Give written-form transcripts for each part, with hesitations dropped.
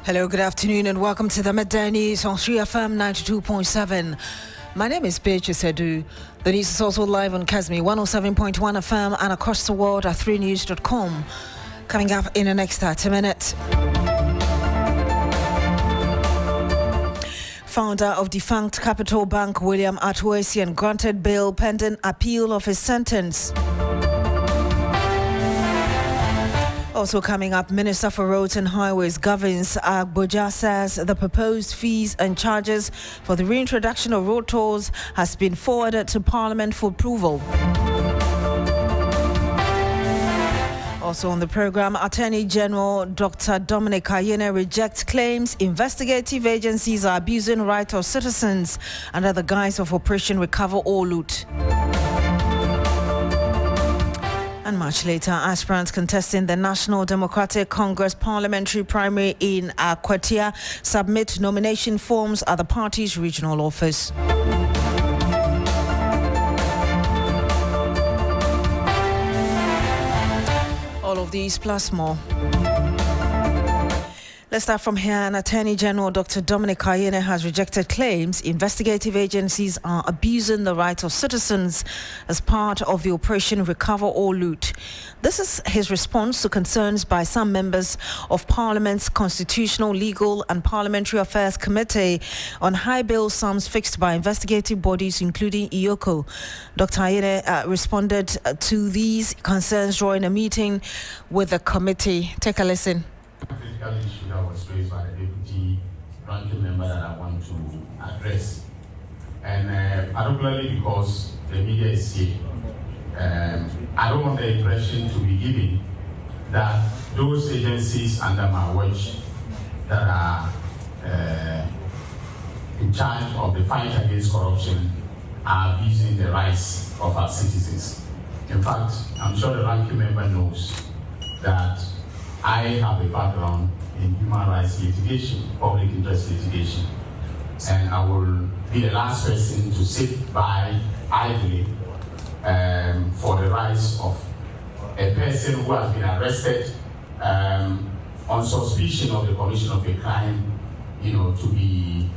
Hello, good afternoon, and welcome to the Midday News on 3FM 92.7. My name is Beatrice Edu. The news is also live on Kasmi 107.1 FM and across the world at 3news.com. Coming up in the next 30 minutes. Founder of defunct Capital Bank William Atwesian granted bail pending appeal of his sentence. Also coming up, Minister for Roads and Highways Gavins Agboja says the proposed fees and charges for the reintroduction of road tolls has been forwarded to Parliament for approval. Also on the program, Attorney General Dr. Dominic Ayine rejects claims investigative agencies are abusing rights of citizens under the guise of Operation Recover or Loot. And much later, aspirants contesting the National Democratic Congress parliamentary primary in Akwatia submit nomination forms at the party's regional office. All of these plus more. Let's start from here. An Attorney General Dr. Dominic Ayine has rejected claims investigative agencies are abusing the rights of citizens as part of the Operation Recover or Loot. This is his response to concerns by some members of Parliament's Constitutional, Legal and Parliamentary Affairs Committee on high bail sums fixed by investigative bodies, including IOCO. Dr. Ayine responded to these concerns during a meeting with the committee. Take a listen. Critical issue that was raised by the deputy ranking member that I want to address, and particularly because the media is here, I don't want the impression to be given that those agencies under my watch that are in charge of the fight against corruption are abusing the rights of our citizens. In fact, I'm sure the ranking member knows that I have a background in human rights litigation, public interest litigation, and I will be the last person to sit by idly for the rights of a person who has been arrested on suspicion of the commission of a crime, to be,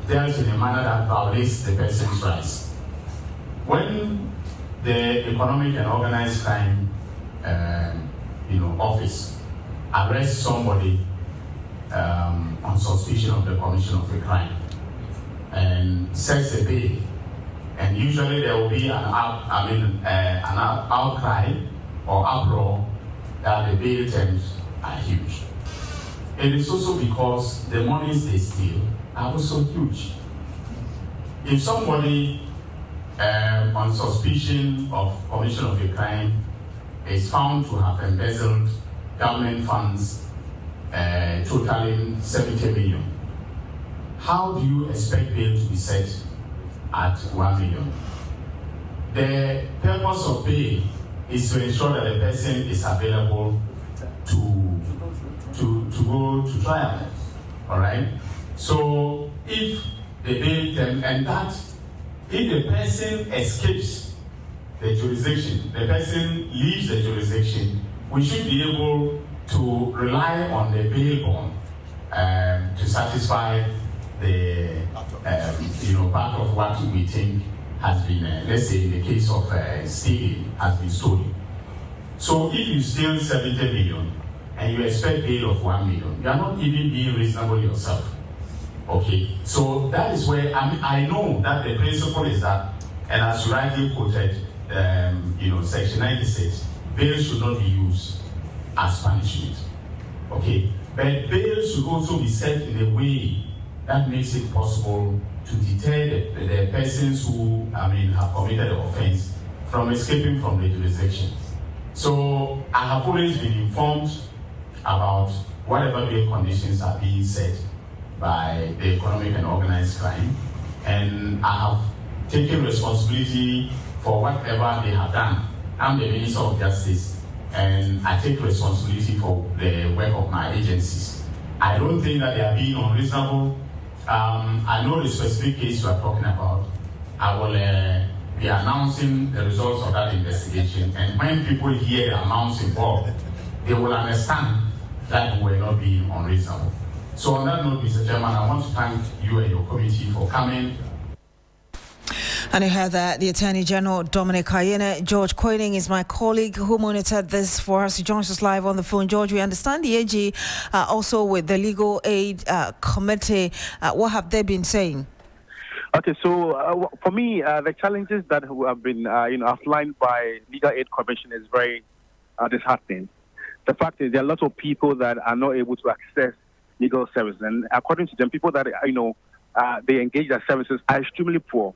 dealt in a manner that violates the person's rights. When the Economic and Organized Crime office arrests somebody on suspicion of the commission of a crime and sets a bail, and usually there will be an outcry or uproar that the bail terms are huge. It is also because the monies they steal are also huge. If somebody on suspicion of commission of a crime is found to have embezzled government funds totaling 70 million, how do you expect bail to be set at 1 million? The purpose of bail is to ensure that the person is available to go to trial. All right? So if the bail term, and that if the person escapes the jurisdiction, the person leaves the jurisdiction, we should be able to rely on the bail bond to satisfy the part of what we think has been, let's say in the case of stealing, has been stolen. So if you steal 70 million and you expect bail of 1 million, you are not even being reasonable yourself. Okay, so that is where I know that the principle is that, and as you rightly quoted, Section 96, bail should not be used as punishment. Okay, but bail should also be set in a way that makes it possible to deter the persons who, have committed the offense from escaping from the jurisdiction. So I have always been informed about whatever bail conditions are being set by the Economic and Organized Crime, and I have taken responsibility for whatever they have done. I'm the Minister of Justice, and I take responsibility for the work of my agencies. I don't think that they are being unreasonable. I know the specific case you are talking about. I will be announcing the results of that investigation, and when people hear the amounts involved, they will understand that were not being unreasonable. So on that note, Mr. Chairman, I want to thank you and your committee for coming. And you heard that the Attorney General, Dominic Kayine. George Koenig is my colleague who monitored this for us. He joins us live on the phone. George, we understand the AG also with the Legal Aid Committee. What have they been saying? Okay, so for me, the challenges that have been outlined by Legal Aid Commission is very disheartening. The fact is there are lots of people that are not able to access legal services, and according to them, people that they engage their services are extremely poor.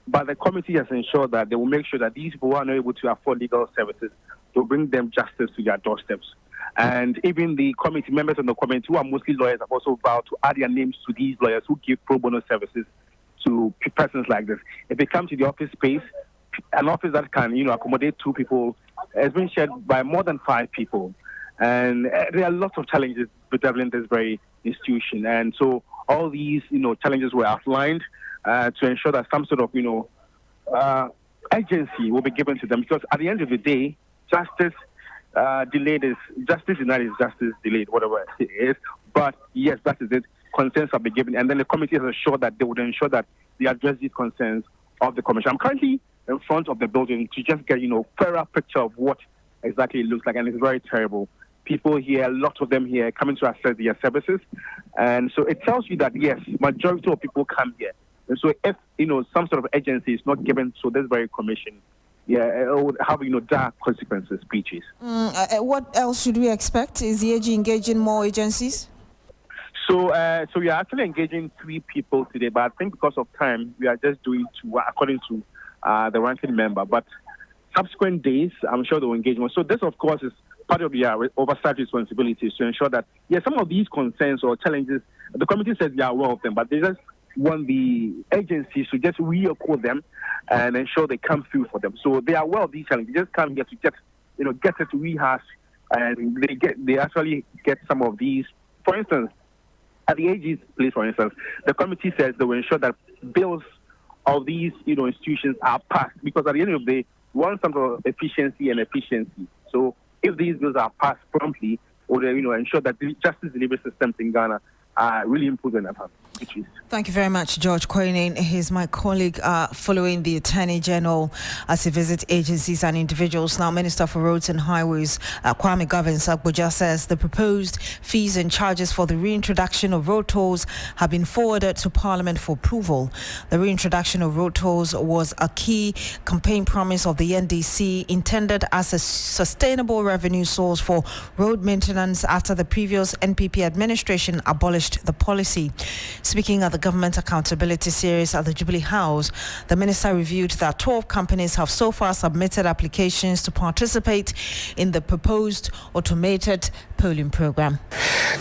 But the committee has ensured that they will make sure that these people who are not able to afford legal services to bring them justice to their doorsteps. And even the committee members of the committee, who are mostly lawyers, have also vowed to add their names to these lawyers who give pro bono services to persons like this. If they come to the office space, an office that can accommodate 2 people has been shared by more than 5 people. And there are lots of challenges bedeviling this very institution. And so all these challenges were outlined to ensure that some sort of agency will be given to them, because at the end of the day, justice delayed is justice denied is justice delayed, whatever it is. But yes, that is it. Concerns have been given, and then the committee has assured that they would ensure that they address these concerns of the commission. I'm currently in front of the building to just get fairer picture of what exactly it looks like, and it's very terrible. People here, lots of them here, coming to access their services, and so it tells you that yes, majority of people come here. And so if some sort of agency is not given to this very commission, it would have dire consequences, speeches. What else should we expect? Is the AG engaging more agencies? So we are actually engaging 3 people today, but I think because of time, we are just doing 2 according to the ranking member. But subsequent days, I'm sure they will engage more. So this, of course, is part of the oversight responsibilities to ensure that some of these concerns or challenges, the committee says they are aware of them, but they just want the agencies to just reoccur them and ensure they come through for them. So they are aware of these challenges. They just come here to get it rehash, and they actually get some of these. For instance, at the AG's place, for instance, the committee says they will ensure that bills of these institutions are passed, because at the end of the day, we want some sort of efficiency. So if these bills are passed promptly, or ensure that the justice delivery systems in Ghana are really improving upon. Thank you very much, George Koenig. He's my colleague following the Attorney General as he visits agencies and individuals. Now, Minister for Roads and Highways, Kwame Govins-Agboja, says the proposed fees and charges for the reintroduction of road tolls have been forwarded to Parliament for approval. The reintroduction of road tolls was a key campaign promise of the NDC, intended as a sustainable revenue source for road maintenance after the previous NPP administration abolished the policy. Speaking at the Government Accountability Series at the Jubilee House, the minister reviewed that 12 companies have so far submitted applications to participate in the proposed automated polling program.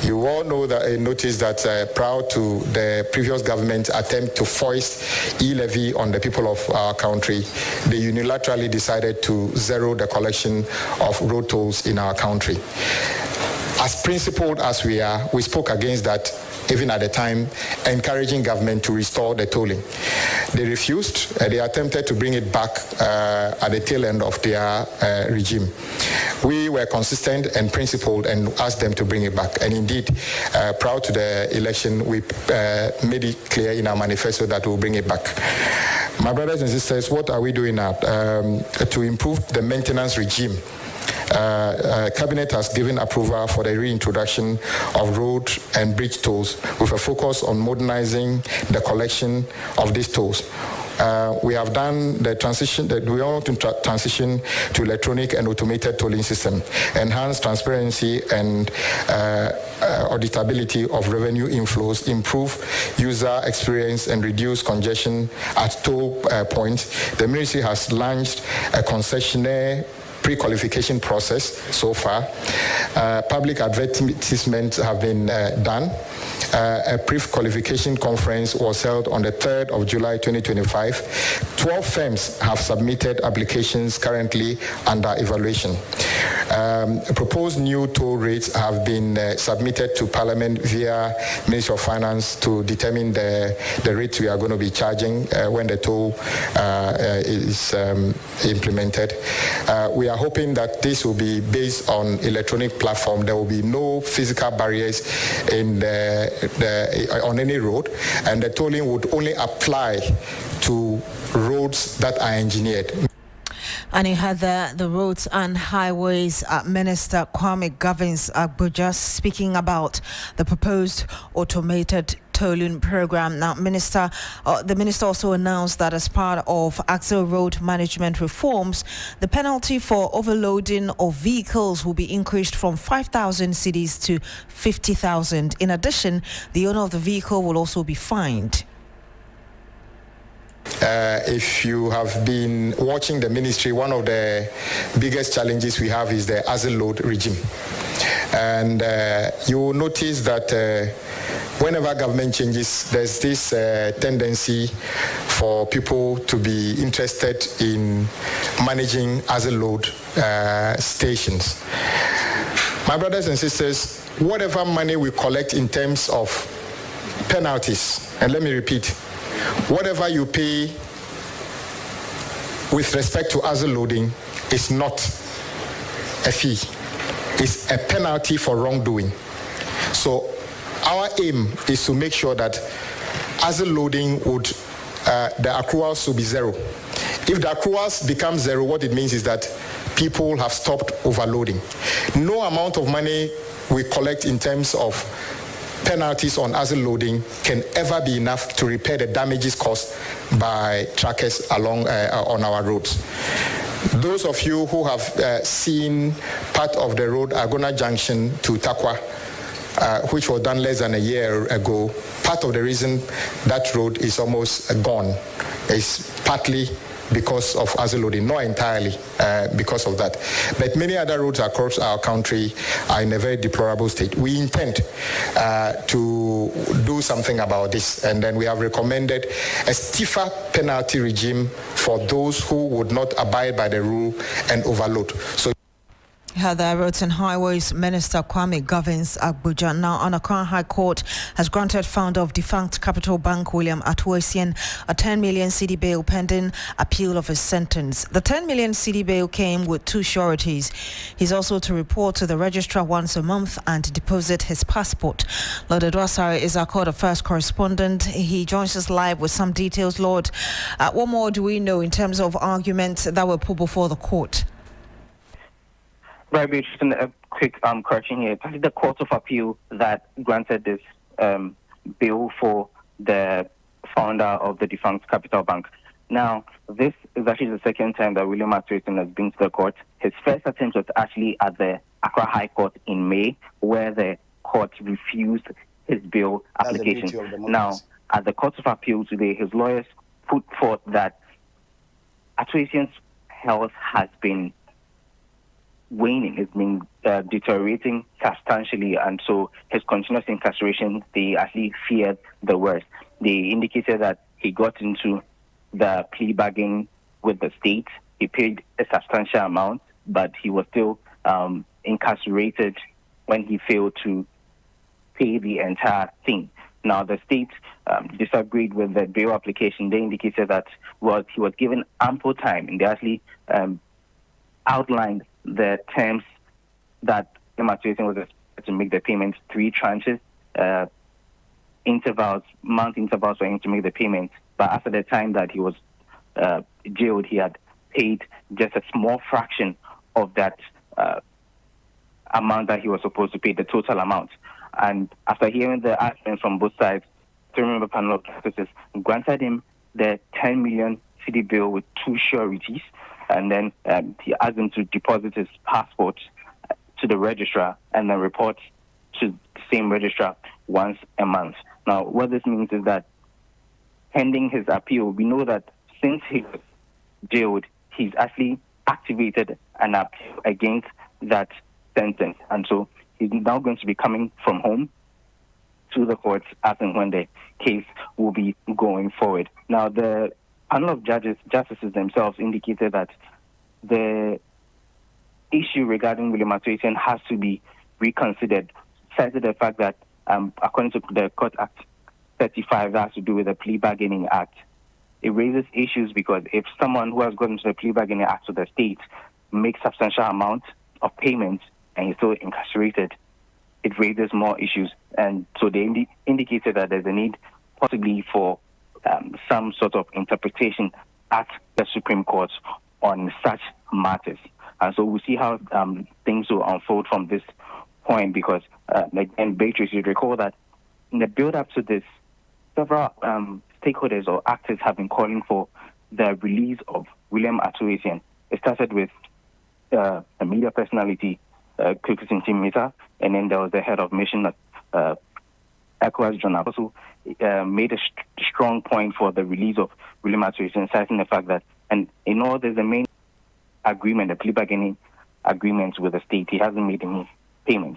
You all know that notice that prior to the previous government attempt to foist e-levy on the people of our country, they unilaterally decided to zero the collection of road tolls in our country. As principled as we are, we spoke against that even at the time, encouraging government to restore the tolling. They refused. They attempted to bring it back at the tail end of their regime. We were consistent and principled and asked them to bring it back. And indeed, prior to the election, we made it clear in our manifesto that we'll bring it back. My brothers and sisters, what are we doing now? To improve the maintenance regime. Cabinet has given approval for the reintroduction of road and bridge tolls with a focus on modernizing the collection of these tolls. We have done the transition that we want to transition to electronic and automated tolling system, enhance transparency and auditability of revenue inflows, improve user experience and reduce congestion at toll points. The ministry has launched a concessionaire pre-qualification process so far. Public advertisements have been done. A pre-qualification conference was held on the 3rd of July 2025. 12 firms have submitted applications currently under evaluation. Proposed new toll rates have been submitted to Parliament via Ministry of Finance to determine the rates we are going to be charging when the toll is implemented. We are hoping that this will be based on electronic platform. There will be no physical barriers on any road, and the tolling would only apply to roads that are engineered. And you had the Roads and Highways Minister Kwame Govins Agboja speaking about the proposed automated tolling program. Now, the minister also announced that as part of Axle Road Management reforms, the penalty for overloading of vehicles will be increased from 5,000 cedis to 50,000. In addition, the owner of the vehicle will also be fined. If you have been watching the ministry, one of the biggest challenges we have is the axle load regime. And you will notice that whenever government changes, there's this tendency for people to be interested in managing axle load stations. My brothers and sisters, whatever money we collect in terms of penalties, and let me repeat, whatever you pay with respect to axle loading is not a fee. It's a penalty for wrongdoing. So our aim is to make sure that axle loading the accruals will be zero. If the accruals become zero, what it means is that people have stopped overloading. No amount of money we collect in terms of penalties on axle loading can ever be enough to repair the damages caused by truckers along on our roads. Those of you who have seen part of the road Agona Junction to Takwa, which was done less than a year ago, part of the reason that road is almost gone is partly because of axle loading, not entirely because of that. But many other roads across our country are in a very deplorable state. We intend to do something about this, and then we have recommended a stiffer penalty regime for those who would not abide by the rule and overload. So The Roads and Highways Minister Kwame Govins Agboja. Now, Accra High Court has granted founder of defunct Capital Bank William Atuosian a 10 million cedi bail pending appeal of his sentence. The 10 million cedi bail came with two sureties. He's also to report to the registrar once a month and deposit his passport. Lord Edwasare is our Court Affairs correspondent. He joins us live with some details. Lord, what more do we know in terms of arguments that were put before the court? Right, just a quick correction here. It's the Court of Appeal that granted this bill for the founder of the defunct Capital Bank. Now, this is actually the second time that William Atuosian has been to the court. His first attempt was actually at the Accra High Court in May, where the court refused his bail application. Now, at the Court of Appeal today, his lawyers put forth that Atuosian's health has been waning, it's been deteriorating substantially, and so his continuous incarceration, they actually feared the worst. They indicated that he got into the plea bargain with the state. He paid a substantial amount, but he was still incarcerated when he failed to pay the entire thing. Now, the state disagreed with the bail application. They indicated that he was given ample time, and they actually outlined the terms that Atuosian was expected to make the payments, 3 tranches, month intervals for him to make the payments. But after the time that he was jailed, he had paid just a small fraction of that amount that he was supposed to pay, the total amount. And after hearing the arguments from both sides, the member panel of justices granted him the 10 million cedi bill with 2 sureties. And then he asked him to deposit his passport to the registrar and then report to the same registrar once a month. Now, what this means is that pending his appeal, we know that since he was jailed, he's actually activated an appeal against that sentence. And so he's now going to be coming from home to the courts as and when the case will be going forward. Now, the panel of justices themselves indicated that the issue regarding William Atuation has to be reconsidered, cited the fact that according to the Court Act 35, that has to do with the Plea Bargaining Act. It raises issues because if someone who has gotten to the Plea Bargaining Act to the state makes substantial amount of payments and he's still incarcerated, it raises more issues. And so they indicated that there's a need possibly for some sort of interpretation at the Supreme Court on such matters. And so we'll see how things will unfold from this point because, and Beatrice, you'd recall that in the build-up to this, several stakeholders or actors have been calling for the release of William Atuation. It started with a media personality, Kuku Sintimita, and then there was the head of mission, ECOWAS John Abasu, made a strong point for the release of William Atuation, citing the fact that, and in all, there's a main agreement, the plea bargaining agreement with the state. He hasn't made any payments.